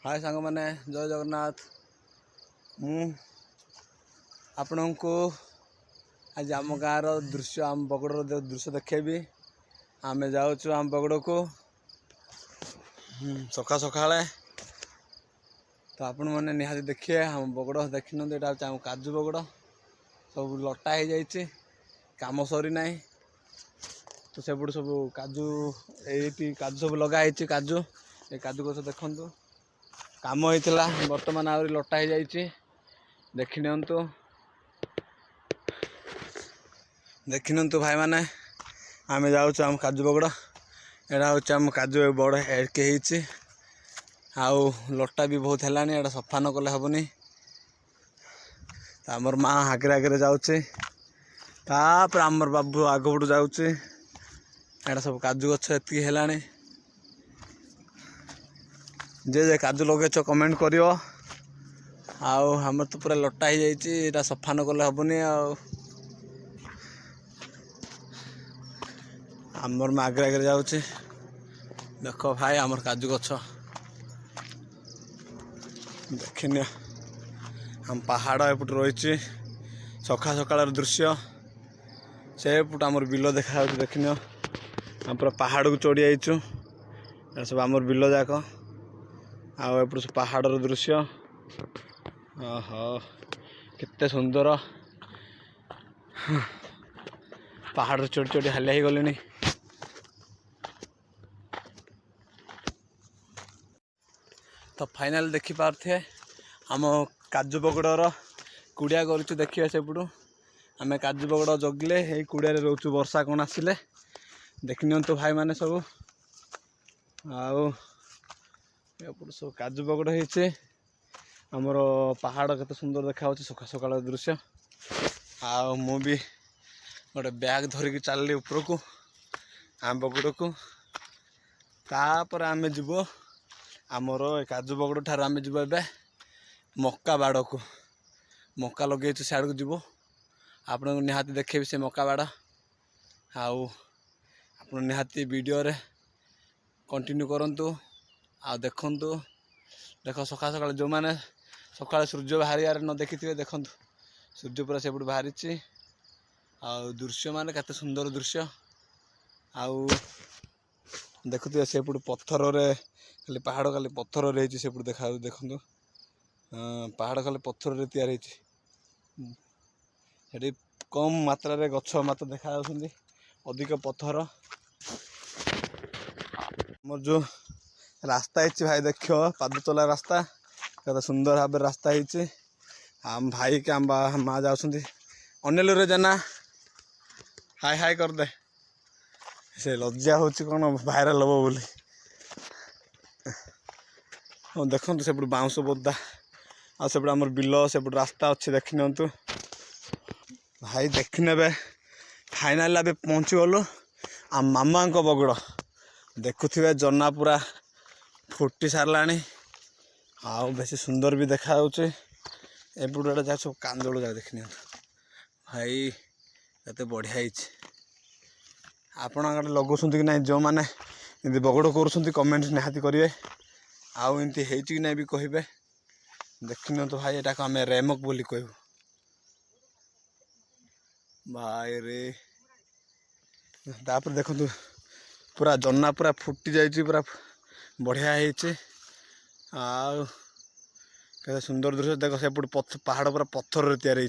हाय सांग मैंने जय जगन्नाथ। आपण को आज आम गाँव दृश्य आम बगड़ दृश्य देखेबी। आम जाऊँ आम बगड़ को सका सका तो आपण मैंने निहाती देखिए आम बगड़ देखी ना आम काजू बगड़ सब लटा हो जाइए कम सरी ना तो से सब काजू ये काजू सब लगाई काजू ये काजू गछ देखु कम होता बर्तमान आहरी लटा हो जाइए देखी नि भाई मैंने आम जाऊँ आम काजू बगड़ एटा हूँ आम काजू बड़ एड़के आउ लटा भी बहुत है सफा न कले हेनी आमर माँ आगे आगे जाऊँगी तापर आमर बाबू आगपटू जाऊँगी एटा सब काजू गछ एति है जे काजू लगे कमेंट कर आमर तो पूरा लटा हो जाइए सफा न कले हेनी आमर माँ आगे आगे जाऊँगी देख भाई आमर काजू गछ देखनी हम पहाड़ एपट रही सका सकाल दृश्य से एपट आमर बिल देखा देखनी हम पूरा पहाड़ को चढ़ी जाइचु सब आमर बिल जाक आउट सब पहाड़ दृश्य ओहो केते सुंदर पहाड़ चढ़ी चढ़ी हालिया ही गले तो फाइनल देखी पारे आम काजू बगड़र कुड़िया करूँ देखिए सेपटू आम काजू बगड़ जगिले ये कुड़िया रोचु वर्षा कौन आसिले देख नि भाई मैंने सब आउ सब काजू बगड़ होते आमर पहाड़ केते सुंदर देखा सका सकाल दृश्य आउ मु भी गोटे बैग धरिकी चलली ऊपर को आम बगड़ को तापर आम जीव आमर काजू बगड़ ठार आम जीव ए मक्का बाड़ को मक्का लगे सियाड़ को जीव आपण को निहाती देखेबी से मक्का बाड़ आउ आपण निहाती वीडियो रे कंटिन्यू करंतु आ देखंतु देख सका सका जो मैंने सका सूर्य बाहर न देखी देखु सूर्य पूरा सेपट बाहरी आउ दृश्य मान केते सुंदर दृश्य आउ देखुए सेपट पत्थर रे खाली पहाड़ खाली पत्थर रही सेपट देखा देखु पहाड़ खाली पत्थर रे तैयार होती कम मात्रा रे गछ मात्र देखा अधिक पत्थर मोर जो रास्ता है भाई देख पाद चला रास्ता केते सुंदर भाव रास्ता है आम भाई के आम माँ जाऊँ अनिल रे जाना हाय हाय कर दे से लज्जा हो कौन भाइराल हम बोली हाँ देखो सेपट बाउंश बोदा आ सेपट आमर बिल सेपट रास्ता अच्छे देखी नि भाई देखी ने फाइनाल ए पहुँची गलु आ मामा बगड़ देखुवे जना पूरा फुटी सारा आउ बेसी सुंदर भी देखा एपटे जा सब कांदोल जा देखनी भाई केते बढ़िया आपण लगुंट कि ना जो मैंने इमती बगड़ कर कमेंट निहाती करेंगे आउ इमती कि ना भी कहे देखनी तो भाई यहाँ आम रेमक बोली कहू भाई रे तापर देखु पूरा जना पूरा फुटी जाइए पूरा बढ़िया होते केते सुंदर दृश्य देख सेपट पहाड़ पूरा पत्थर तैयार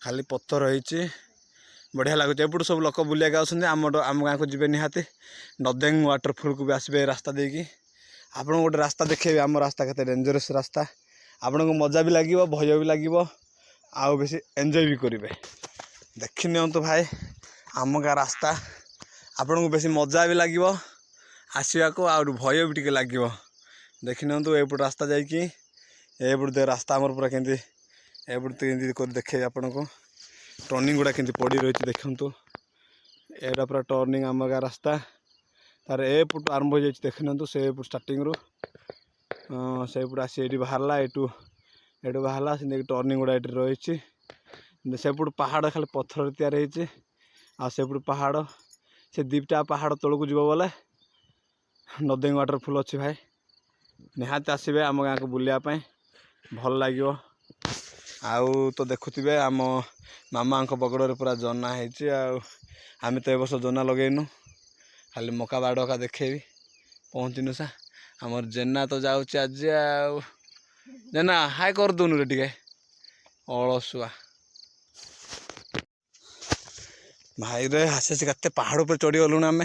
खाली पत्थर होती बढ़िया लगुच एपट सब लोक बुलिया आसते आम गाँव को जी निहाती नदेंग वाटरफल को भी आसबे रास्ता देकी आपण गोटे रास्ता देखे आम रास्ता केते डेंजरस रास्ता आपण को मजा भी लगे भय भी लगे आउ बेसी एंजॉय भी करेंगे देखी नि भाई आम गाँ रास्ता आपण को बेसी मजा भी लगे आसवा को आ भय भी टे लगे देखी नि एपट रास्ता जापट रास्ता आमर पूरा केमती एपट कर देखे आपण को टर्निंग गुड़ा केमती पड़ी रही देखु एटा पूरा टर्निंग आम गाँ रास्ता तार एपट आरंभ हो जाए देखी नि से स्टार्टिंग रू से आसी ये बाहरला एटू बाहरला से टर्निंग गुड़ा ये रही सेपट पहाड़ खाली पत्थर तैयार होती आसेपट पहाड़ से दीपटा पहाड़ तौक जीव बोले नदेंग वाटरफल अच्छी भाई निहाती आसबे आम गाँव को बुलायापी भल लगे। आउ तो देखुवे आम मामा बगड़ पूरा जना आम तो ए वर्ष जना लगेनु खाली मका बाड़का देखेबी पहुँचनु सा आमर जेना तो जाऊँच आज जेना हाय कर दूनु रे टिके अलसुआ भाई रे आसे कते पहाड़ पर चढ़ी गलुण आम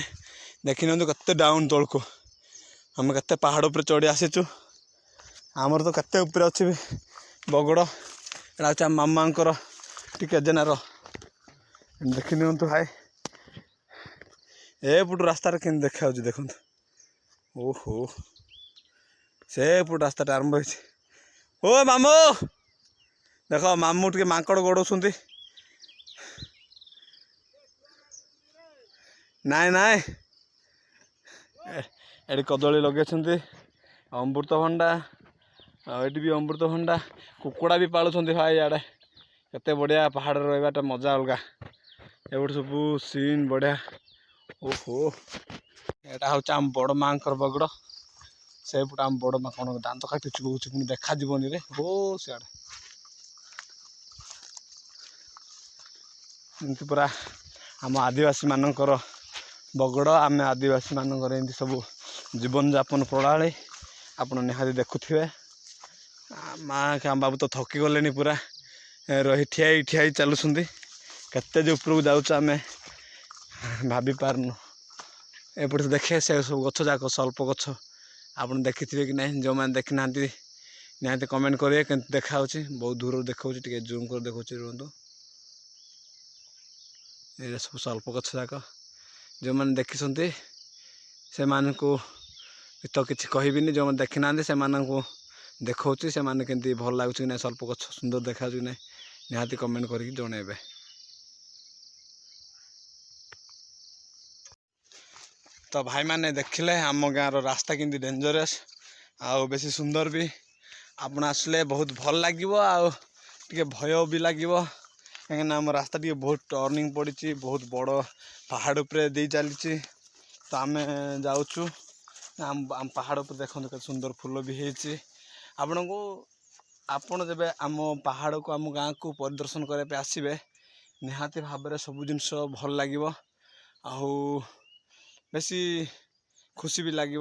देखी नि कते डाउन तौक आम कते पहाड़ पर चढ़ी आसीचु आमर तो कते ऊपर अच्छी बगड़ एटा हूँ मामा टिके जेनार देखी नि भाई एपटू रास्तार के देखा देखु ओहो से पट रास्ता आरंभ हो ओ मामू देख मामू टे माकड़ गोड़ौंट नाई नाई ये कदली लगे अमृतभंडा ये भी अमृतभंडा कुकुड़ा भी पालुं भाई इे केते बढ़िया पहाड़ रहा मजा अलगा एपट सब सीन बढ़िया ओहो यहाँ हूँ आम बड़ माँ बगड़ से पट आम बड़ माँ कौन दात काटुच कौच पुणी देखा जीवनी रे हो सियाड़े एमती पूरा आम आदिवासी मानकर बगड़ आम आदिवासी मानकर एमती सब जीवन यापन प्रणाली आपड़ निहाती देखुवे माँ आम बाबू तो थकी गले पूरा रही ठिया चलुँच केते जो उपरକୁ जाऊँ आम भाभी पारनु एपट देखे से सब गछ जाक स्वल्प गछ आप देखि कि ना जो मैंने देखी ना निहाती कमेंट करेंगे के देखा बहुत दूर देखा टे जूम कर देखा रुहतु ये सब स्वल्प गछ जाक जो मैंने देखी से मानू तो किसी कहबिनी जो मैंने देखी ना से देखा से मैंने केमती भल लगुच कि ना स्वल्प गछ सुंदर देखा कि ना निहाती कमेंट करके जनइबे। तो भाई मैंने देखिले आम गाँव रास्ता किंतु डेंजरस आउ बेसी सुंदर भी आपण आसले बहुत भल लगे टे भय भी लगे कहीं आम रास्ता टे बहुत टर्निंग पड़ी बहुत बड़ पहाड़ पर दे चली तो आम जाऊँ आम पहाड़ पर देखते के सुंदर फूल भी होती आपण को आपण जब आम पहाड़ को आम गाँव को परिदर्शन करने आसबे निहाती भाव में सब जिनस भल लगे आउ बेसी खुशी भी लगे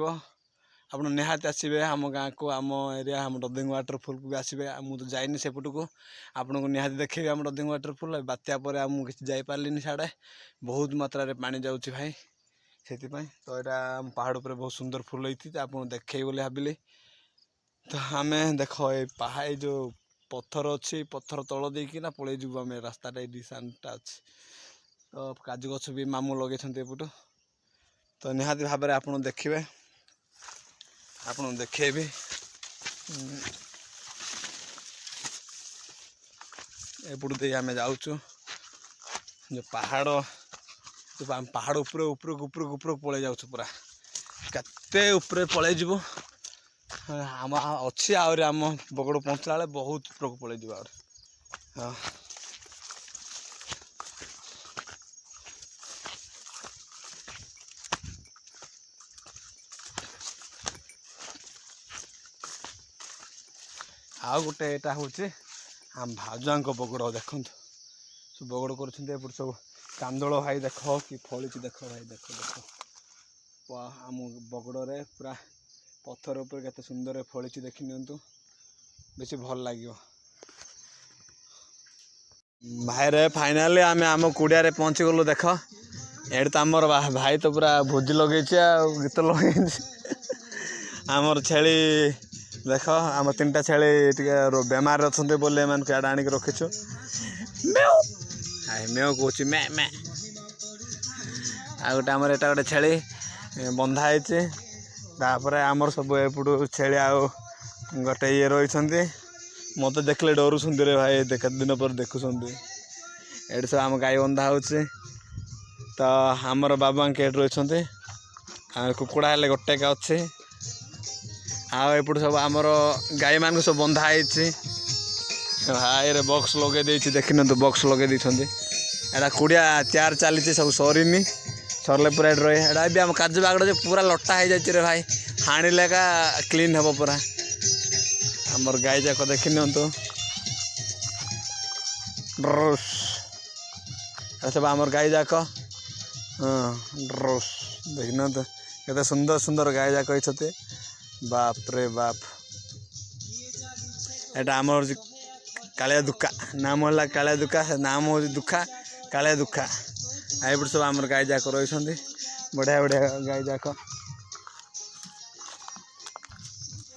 आप निहाती आसबे आम गाँव को आम एरिया आम डदिंग वाटरफॉल को भी आसबे मुझे जाइनी सेपट को आपन को निहाती देखेबी आम डदिंग वाटरफॉल बात्या पर आम किसी जापारे साढ़े बहुत मात्रा पानी जाऊँच भाई से तो यहाँ पहाड़ पर बहुत सुंदर फूल होती आप देखे बोले भाविली तो आम देख ये पहाड़ जो पत्थर अच्छी पत्थर तल देना पलि जीव आम रास्ता ये शांता अच्छी तो काजू गछ भी मामू लगे एपट तो निहाती भाव में आप देखिए आप देखेबी एपट दे आम जाऊँ जो पहाड़ जो आम पहाड़ ऊपर पलि जाऊँ पूरा केते ऊपर पलि जीव आम अच्छी आहरी आम बगड़ पहुँचला बेले बहुत ऊपर को पलि जीव हाँ आउ गोटे यहाँ हूँ आम भाजा बगड़ देखु सब बगड़ कर सब कांदोल भाई देख कि फली देख भाई देख देख आम बगड़े पूरा पत्थर उपर केते सुंदर फली देखी नियंतु बेसी भल लगे भाई रे फाइनाली आम आम कुड़िया पहुँची गलु देख ये तो आमर भाई तो पूरा भोजी लगे गीत लगे आमर छेली देख आम 3टा छेली बेमार अच्छा बोले एड आणिक रखीचु मेव कौच मे मे आ गोटे आमर एटा गोटे छेली बंधाई तापर आमर सब एपटू छेली आ गोटे ये रही मत देखले डरुंट रे भाई देख दिन पर देखुं ये सब आम गाई बंधा हो तो आमर बाबा के रही कुकुड़ा हेल्ले गोटे का अच्छे आउट सब आमर गाई मान सब बंधाई भाई रे बक्स लगे देखी न तो बक्स लगे एटा कुड़िया तैयार चली सब सरनी सरले पूरा रही एटा भी आम काजू बागड़ पूरा लटा हो जाए रे भाई हाणिले का क्लीन हम पूरा आमर गाई जाक देखी नियंतु सब आमर गाई जाक हाँ ड्रोस देखी नियंतु केते सुंदर सुंदर गाई जाक होती बाप रे बाप एटा आमर कालिया दुका नाम है कालिया दुका नाम हो दुखा कालिया दुखा आईपट सब आमर गाई जाक रही बढ़िया बढ़िया गाई जाक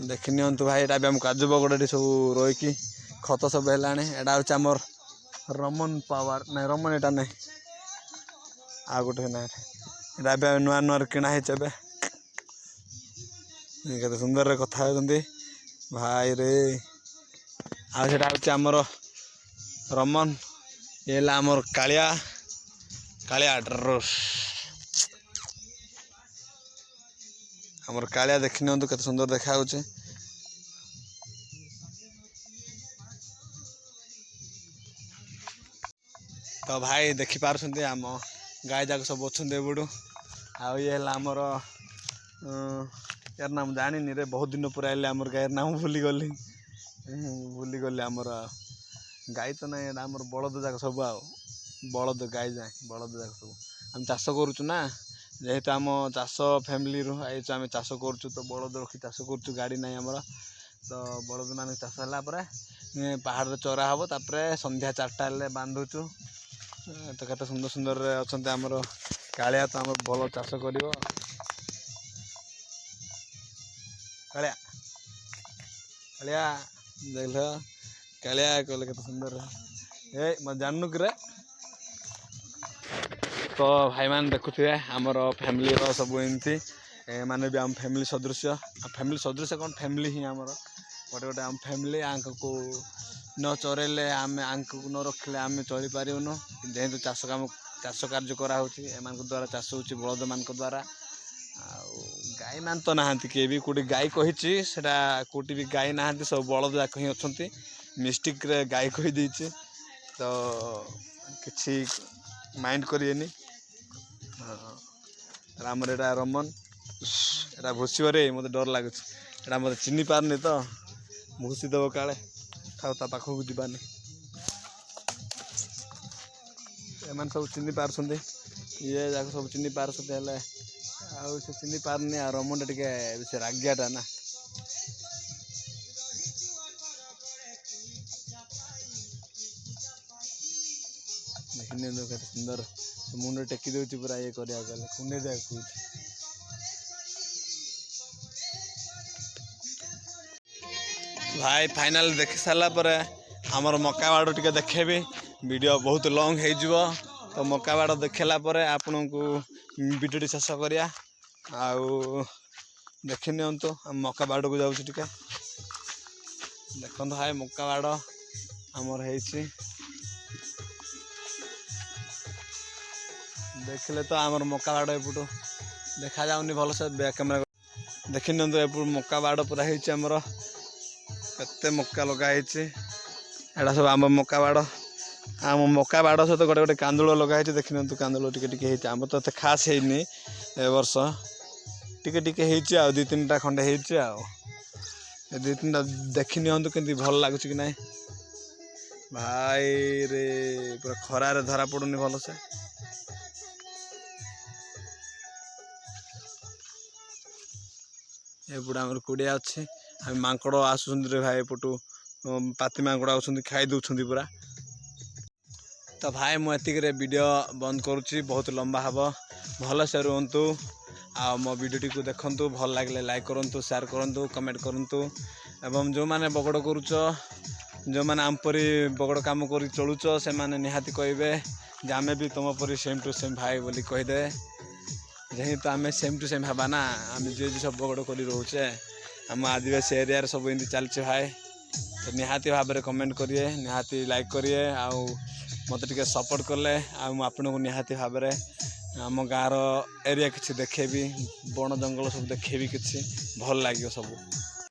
देखी नियंतु भाई एटा भी आम काजू बगड़ सब रही खत सब है एटा हूँ आमर रमन पावर ना रमन एटा नहीं आ गोटे ना एटा नुआ नुआ किणा है केते सुंदर कथा होती भाई रे आमर रमन ये आमर कालिया कालिया ड्रोस आमर कालिया देखी नियंतु केते सुंदर देखा तो भाई देखी पार्टी आम गाय जाक सब अच्छे एबड़ू ये आमर यार नाम जानी रे बहुत दिन पर आइले आमर गायर नाम भूलीगली आमर गाई तो ना आमर बलद जाक सब बलद गाई जाए बलद जाक सब आम चाष करुचु ना जेहेतु आम चाष फैमिली रू आम चाष करुचु तो बलद रखी चाष करुचु गाड़ी ना आमर तो बलद मान चाष है पहाड़ चरा हम तापर संध्या 4टा बांधुचु तो केते सुंदर सुंदर अच्छा आमर कालिया तो आम भल चाष कर कालिया कालिया देख लो कालिया कहले केते सुंदर ए मैं जाननु कि तो भाई मान देखुए आमर फैमिली सब एमती माने भी आम फैमिली सदृश कौन फैमिली ही आमर गोटे गोटे आम फैमिली आंक को न चरेले आम आंक को न रखले आम चरी पारूनु जेहेतु चाष कार्य कराऊँ द्वारा चाष हो बलद मान द्वारा गाई मान तो नहांती किए भी कोटी गाई कही कोटी भी गाई नहांती सब बलद जाक ही अच्छा मिस्टेक रे गाई कही देछि तो किछि माइंड करिएनि आमर एटा रमन एटा भूसीब रे मत डर लगुच एटा मत चिन्ह पारनी तो भूसी देव काले था पाखक जीवानी एम सब चिन्ह पार्टी ये जाक सब चिन्ह पार्टी आउ से चिन्ह पारनी आ रमन टे से रागियाटा ना देखने केते सुंदर मुंड टेकी दे पूरा ये करिया गले कुने दे भाई फाइनल देख सारा पर आमर मक्का बाड़ टे देखेबी वीडियो बहुत लॉन्ग हो तो मक्का बाड़ देखला आपण को वीडियो शेष करिया आउ देखी नियंतु मक्का बाड़ को जाऊँ टे देखो भाई मक्का बाड़ आमर है देखले तो आमर मक्का बाड़ एपटू देखा जाऊनी भल से बैक कैमेरा देखी नियंतु एपटू मक्का बाड़ पूरा होमर केते मक्का लगाई एटा सब आम मक्का बाड़ आम मक्का बाड़ सहित गोटे गोटे कांदुल लगाई देखी नियंतु कांदुल टिके आम तो एत खास है वर्ष टिके टिके आ 2-3टा खंडे आ 2-3टा देखी नियंतु केमती भल लगुच कि ना भाई रे पूरा खरारे धरा पड़ुनी भल से एपटे आम कुड़िया अच्छे मांकड़ आसुंच भाई एपटू पाती मांकड़ आसुँच खाई दौरान पूरा तो भाई मुझे वीडियो बंद करुच्ची बहुत लंबा हम भल से रुहतु आ मो वीडियो को देखु भल लगे लाइक करूँ शेयर करूँ कमेंट करूँ एवं जो मैंने बगड़ करुच जो मैंने आमपरी बगड़ कम कर चलुच से मैंने निहाती कहे जे आम भी तुम परी सेम टू सेम भाई बोली कहीदे जेहेतु आम सेम टू सेम हवा ना आम जी सब बगड़ कर रोचे आम आदिवासी एरिया सब एमती चलचे भाई तो निहाती भाव में कमेंट करिए निहाती लाइक करिए आउ मत टे सपोर्ट कले आपन को निहाती भाव में आम गाँव एरिया किसी देखेबी बण जंगल सब देखेबी किसी भल लगे सब।